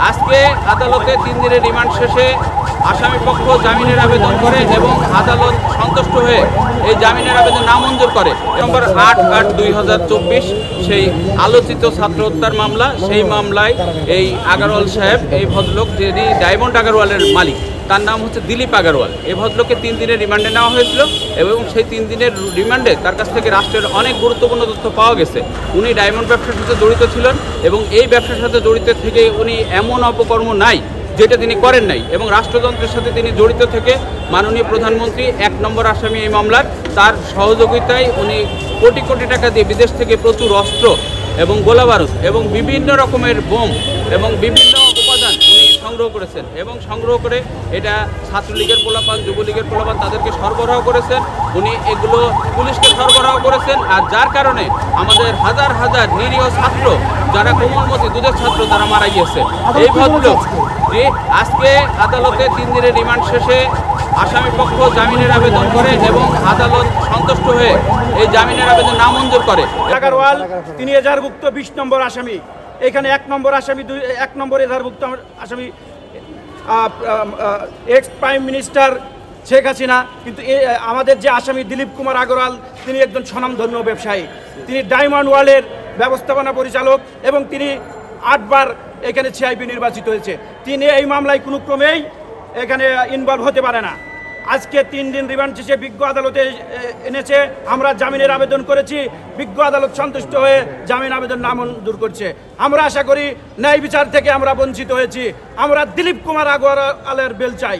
আজকে আদালতে 3 দিনের রিমান্ড শেষে আসামি পক্ষ জামিনের আবেদন করে এবং আদালত সন্তুষ্ট হয়ে এই জামিনের আবেদন নামঞ্জুর করে। নম্বর 8/8/2024 সেই আলোচিত ছাত্র হত্যার মামলা, সেই মামলায় এই আগারওয়াল সাহেব, এই ভদ্রলোক যিনি ডায়মন্ড আগারওয়ালের মালিক, তার নাম হচ্ছে দিলীপ আগারওয়াল। এই ভদ্রলোককে 3 দিনের রিমান্ডে নেওয়া হয়েছিল এবং সেই 3 দিনের রিমান্ডে তার কাছ থেকে রাষ্ট্রের অনেক গুরুত্বপূর্ণ তথ্য পাওয়া গেছে। উনি ডায়মন্ড ব্যবসার সাথে জড়িত ছিলেন এবং এই ব্যবসার সাথে জড়িত থেকে উনি এমন অপকর্ম নাই যেটা তিনি করেন নাই, এবং রাষ্ট্রযন্ত্রের সাথে তিনি জড়িত থেকে মাননীয় প্রধানমন্ত্রী 1 নম্বর আসামি এই মামলার, তার সহযোগিতায় উনি কোটি কোটি টাকা দিয়ে বিদেশ থেকে প্রচুর অস্ত্র এবং গোলাবারুদ এবং বিভিন্ন রকমের বোম এবং বিভিন্ন উপাদান উনি সংগ্রহ করেছেন এবং সংগ্রহ করে এটা ছাত্রলীগের পোলাপান, যুবলীগের পোলাপান তাদেরকে সরবরাহ করেছেন। উনি এগুলো পুলিশকে সরবরাহ করেছেন, আর যার কারণে আমাদের হাজার হাজার নিরীহ ছাত্র যারা কোমলমতি দুধের ছাত্র তারা মারা গিয়েছে। এই ভদ্রলোক যে আজকে আদালতে 3 দিনের রিমান্ড শেষে আসামি পক্ষ জামিনের আবেদন করে এবং আদালত সন্তুষ্ট হয়ে এই জামিনের আবেদন নামঞ্জুর করে। আগারওয়াল তিনি এজাহারভুক্ত 20 নম্বর আসামি। এখানে 1 নম্বর আসামি 1 নম্বর এজাহারভুক্ত আসামি x prime minister Sheikh Hasina. কিন্তু আমাদের যে আসামি দিলীপ কুমার আগরওয়াল তিনি একজন স্বনামধন্য ব্যবসায়ী, তিনি ডায়মন্ড ওয়ার্ল্ডের ব্যবস্থাপনা পরিচালক এবং তিনি 8 বার এখানে সিআইপি নির্বাচিত হয়েছে। তিনি এই মামলায় কোনো ক্রমেই এখানে ইনভলভ হতে পারে না। আজকে 3 দিন রিমান্ড শেষে বিজ্ঞ আদালতে এনেছে, আমরা জামিনের আবেদন করেছি, বিজ্ঞ আদালত সন্তুষ্ট হয়ে জামিন আবেদন নামঞ্জুর করছে। আমরা আশা করি ন্যায় বিচার থেকে আমরা বঞ্চিত হয়েছি, আমরা দিলীপ কুমার আগরওয়ালের বেল চাই।